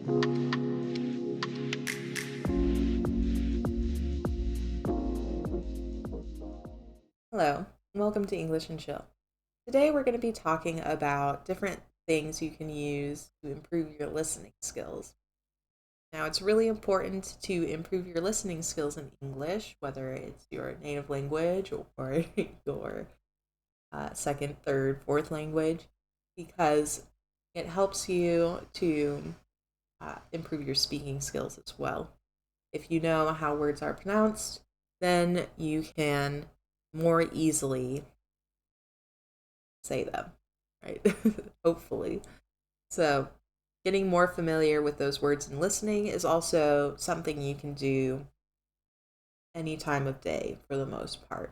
Hello, and welcome to English and Chill. Today we're going to be talking about different things you can use to improve your listening skills. Now, it's really important to improve your listening skills in English, whether it's your native language or your second, third, fourth language, because it helps you to improve your speaking skills as well. If you know how words are pronounced, then you can more easily say them, right? Hopefully. So, getting more familiar with those words and listening is also something you can do any time of day for the most part.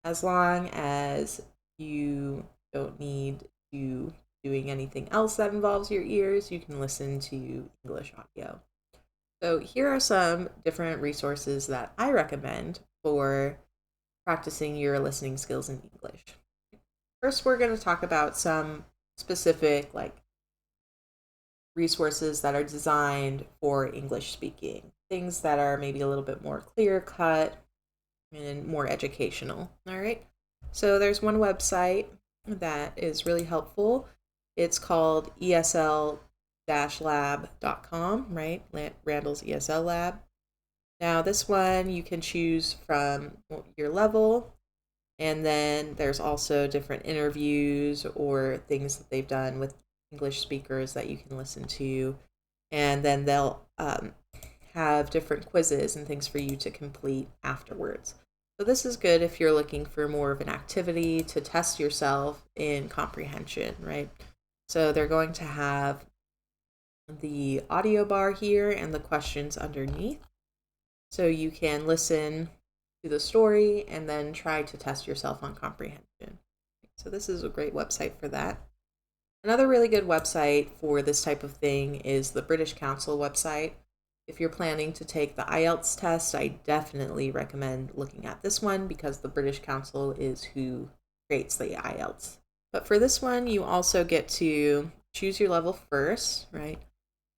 As long as you don't need to doing anything else that involves your ears, you can listen to English audio. So, here are some different resources that I recommend for practicing your listening skills in English. First, we're going to talk about some specific resources that are designed for English speaking, things that are maybe a little bit more clear cut and more educational. All right. So there's one website that is really helpful. It's called esl-lab.com, right? Randall's ESL Lab. Now, this one you can choose from your level, and then there's also different interviews or things that they've done with English speakers that you can listen to. And then they'll have different quizzes and things for you to complete afterwards. So this is good if you're looking for more of an activity to test yourself in comprehension, right? So they're going to have the audio bar here and the questions underneath. So you can listen to the story and then try to test yourself on comprehension. So this is a great website for that. Another really good website for this type of thing is the British Council website. If you're planning to take the IELTS test, I definitely recommend looking at this one because the British Council is who creates the IELTS. But for this one, you also get to choose your level first, right?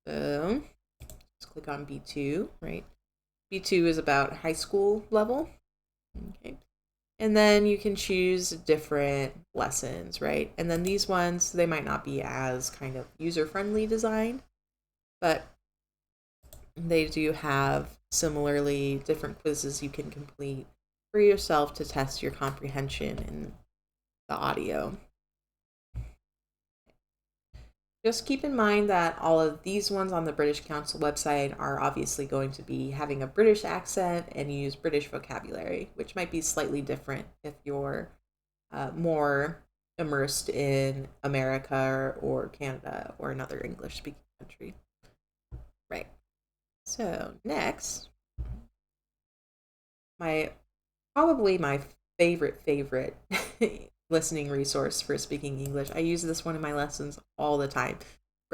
So just click on B2, right? B2 is about high school level. Okay. And then you can choose different lessons, right? And then these ones, they might not be as kind of user-friendly designed, but they do have similarly different quizzes you can complete for yourself to test your comprehension in the audio. Just keep in mind that all of these ones on the British Council website are obviously going to be having a British accent and use British vocabulary, which might be slightly different if you're more immersed in America or Canada or another English-speaking country. Right. So next, probably my favorite listening resource for speaking English. I use this one in my lessons all the time.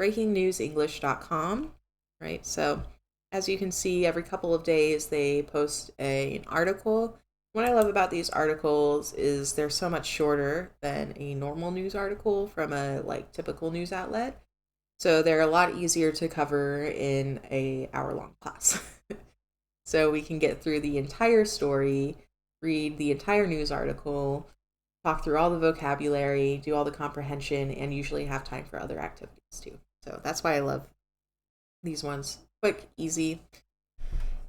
BreakingNewsEnglish.com, right? So as you can see, every couple of days they post an article. What I love about these articles is they're so much shorter than a normal news article from a typical news outlet. So they're a lot easier to cover in a hour-long class. So we can get through the entire story, read the entire news article, talk through all the vocabulary, do all the comprehension, and usually have time for other activities too. So that's why I love these ones. Quick, easy,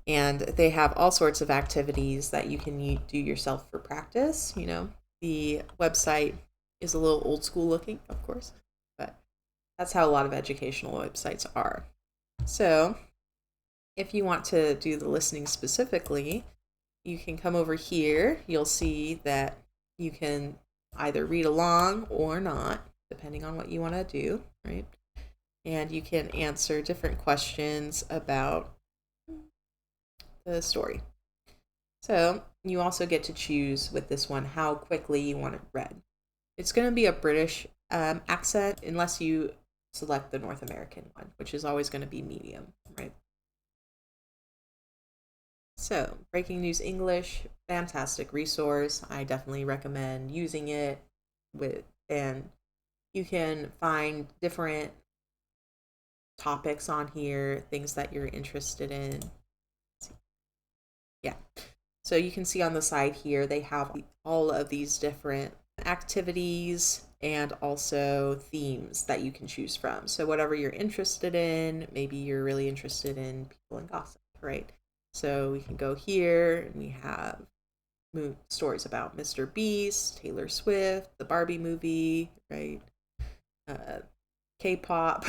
and they have all sorts of activities that you can do yourself for practice. You know, the website is a little old school looking, of course, but that's how a lot of educational websites are. So if you want to do the listening specifically, you can come over here. You'll see that you can either read along or not, depending on what you want to do, right? And you can answer different questions about the story. So you also get to choose with this one how quickly you want it read. It's going to be a British accent unless you select the North American one, which is always going to be medium, right? So, Breaking News English, fantastic resource. I definitely recommend using it and you can find different topics on here, things that you're interested in. Yeah. So you can see on the side here, they have all of these different activities and also themes that you can choose from. So whatever you're interested in, maybe you're really interested in people and gossip, right? So we can go here and we have stories about Mr. Beast, Taylor Swift, the Barbie movie, right? K-pop.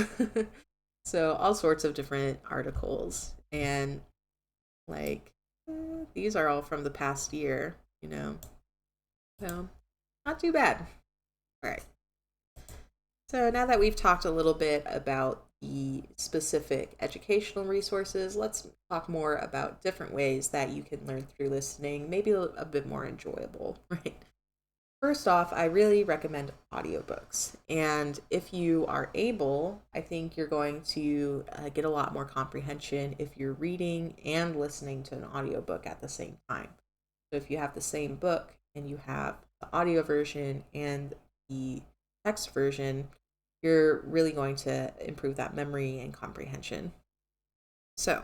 So all sorts of different articles. And like these are all from the past year, So not too bad. All right. So now that we've talked a little bit about the specific educational resources, let's talk more about different ways that you can learn through listening, maybe a bit more enjoyable, right? First off, I really recommend audiobooks. And if you are able, I think you're going to get a lot more comprehension if you're reading and listening to an audiobook at the same time. So if you have the same book and you have the audio version and the text version, you're really going to improve that memory and comprehension. So,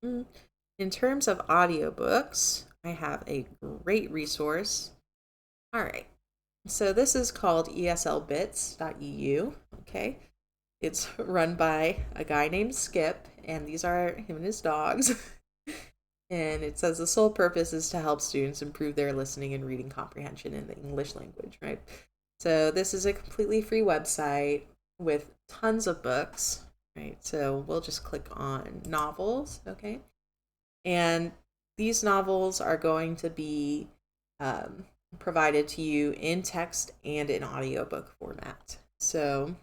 in terms of audiobooks, I have a great resource. All right. So this is called eslbits.eu. Okay. It's run by a guy named Skip, and these are him and his dogs. And it says the sole purpose is to help students improve their listening and reading comprehension in the English language, right? So this is a completely free website with tons of books, right? So we'll just click on novels, okay? And these novels are going to be provided to you in text and in audiobook format. So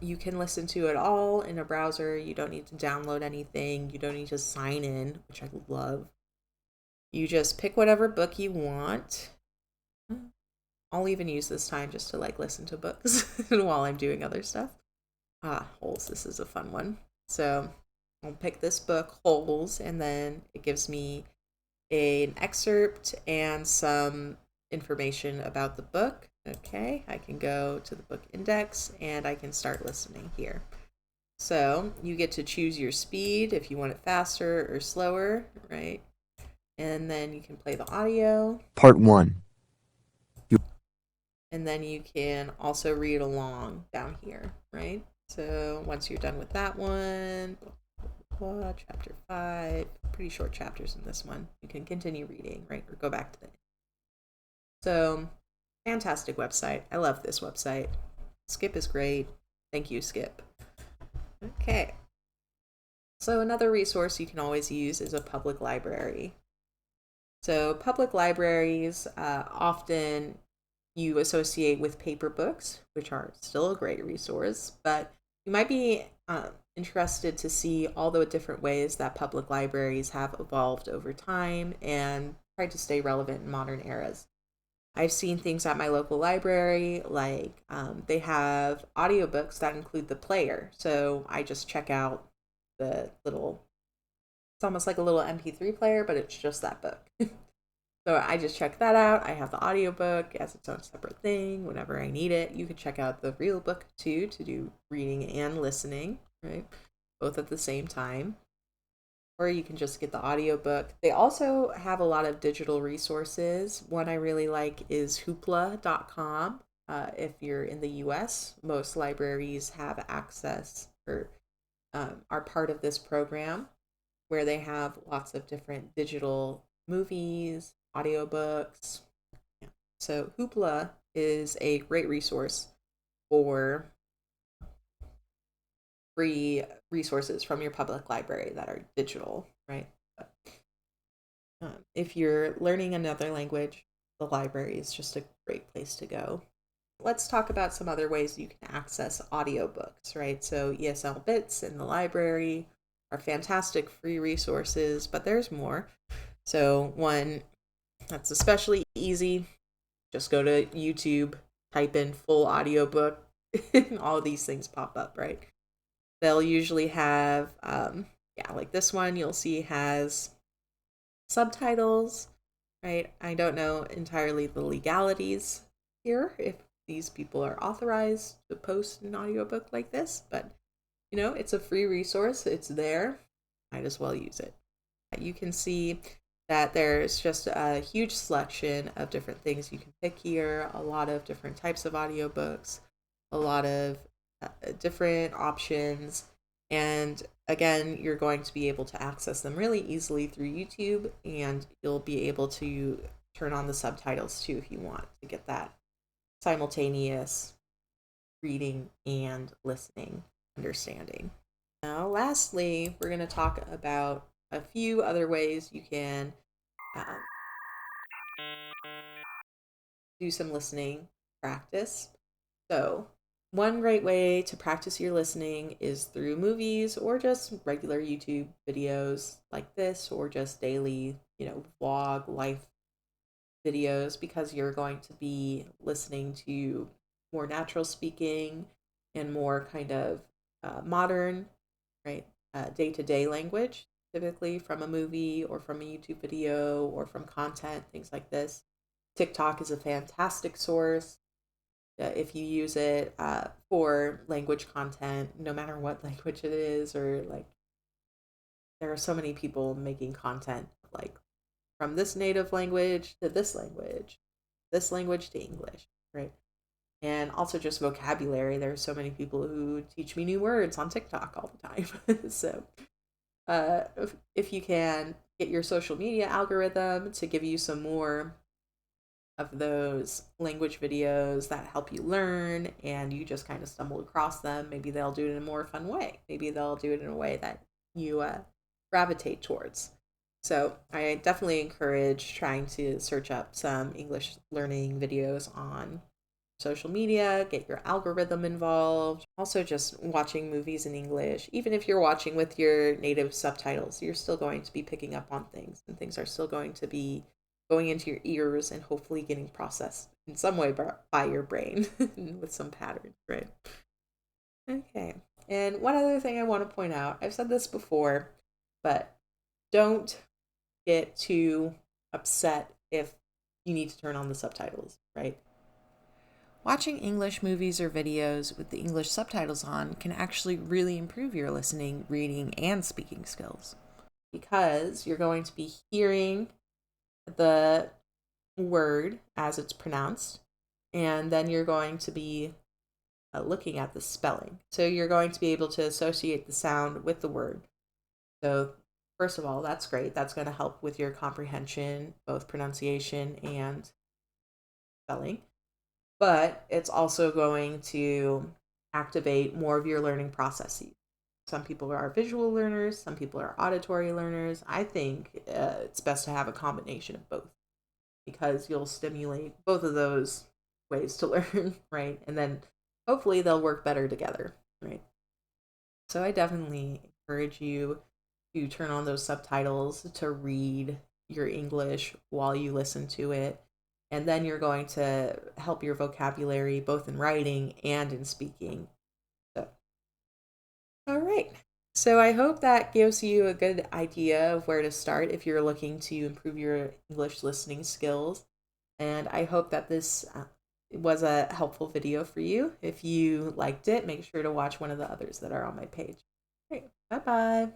you can listen to it all in a browser. You don't need to download anything. You don't need to sign in, which I love. You just pick whatever book you want. I'll even use this time just to listen to books while I'm doing other stuff. Holes, this is a fun one. So I'll pick this book, Holes, and then it gives me an excerpt and some information about the book. Okay, I can go to the book index and I can start listening here. So you get to choose your speed if you want it faster or slower, right? And then you can play the audio. Part 1. And then you can also read along down here, right? So once you're done with that one, chapter 5, pretty short chapters in this one, you can continue reading, right? Or go back to the end. So fantastic website. I love this website. Skip is great. Thank you, Skip. Okay. So another resource you can always use is a public library. So public libraries often you associate with paper books, which are still a great resource, but you might be interested to see all the different ways that public libraries have evolved over time and try to stay relevant in modern eras. I've seen things at my local library, like they have audiobooks that include the player. So I just check out the it's almost like a little MP3 player, but it's just that book. So I just check that out. I have the audiobook as its own separate thing whenever I need it. You can check out the real book too to do reading and listening, right? Both at the same time. Or you can just get the audiobook. They also have a lot of digital resources. One I really like is hoopla.com. If you're in the US, most libraries have access or are part of this program where they have lots of different digital movies, audiobooks. Yeah. So Hoopla is a great resource for free resources from your public library that are digital, right? But, if you're learning another language, the library is just a great place to go. Let's talk about some other ways you can access audiobooks, right? So ESL Bits in the library are fantastic free resources, but there's more. So one that's especially easy, just go to YouTube, type in full audiobook, and all these things pop up, right? They'll usually have, like this one you'll see has subtitles, right? I don't know entirely the legalities here, if these people are authorized to post an audiobook like this, but you know, it's a free resource. It's there. Might as well use it. You can see that there's just a huge selection of different things you can pick here, a lot of different types of audiobooks, a lot of different options. And again, you're going to be able to access them really easily through YouTube, and you'll be able to turn on the subtitles too if you want to get that simultaneous reading and listening understanding. Now, lastly, we're going to talk about a few other ways you can um, do some listening practice. So, one great way to practice your listening is through movies or just regular YouTube videos like this, or just daily, vlog life videos, because you're going to be listening to more natural speaking and more kind of modern, right, day-to-day language, typically from a movie or from a YouTube video or from content, things like this. TikTok is a fantastic source if you use it for language content, no matter what language it is, or like there are so many people making content like from this native language to this language to English, right? And also just vocabulary. There are so many people who teach me new words on TikTok all the time. So if you can get your social media algorithm to give you some more of those language videos that help you learn, and you just kind of stumble across them, maybe they'll do it in a more fun way. Maybe they'll do it in a way that you gravitate towards. So I definitely encourage trying to search up some English learning videos on social media, get your algorithm involved. Also, just watching movies in English, even if you're watching with your native subtitles, you're still going to be picking up on things, and things are still going to be going into your ears and hopefully getting processed in some way by your brain with some patterns, right? Okay. And one other thing I want to point out, I've said this before, but don't get too upset if you need to turn on the subtitles, right? Watching English movies or videos with the English subtitles on can actually really improve your listening, reading, and speaking skills, because you're going to be hearing the word as it's pronounced, and then you're going to be looking at the spelling. So you're going to be able to associate the sound with the word. So first of all, that's great. That's going to help with your comprehension, both pronunciation and spelling. But it's also going to activate more of your learning processes. Some people are visual learners, some people are auditory learners. I think it's best to have a combination of both, because you'll stimulate both of those ways to learn, right? And then hopefully they'll work better together, right? So I definitely encourage you to turn on those subtitles to read your English while you listen to it. And then you're going to help your vocabulary both in writing and in speaking. So, all right. So I hope that gives you a good idea of where to start if you're looking to improve your English listening skills. And I hope that this was a helpful video for you. If you liked it, make sure to watch one of the others that are on my page. Great. Bye-bye.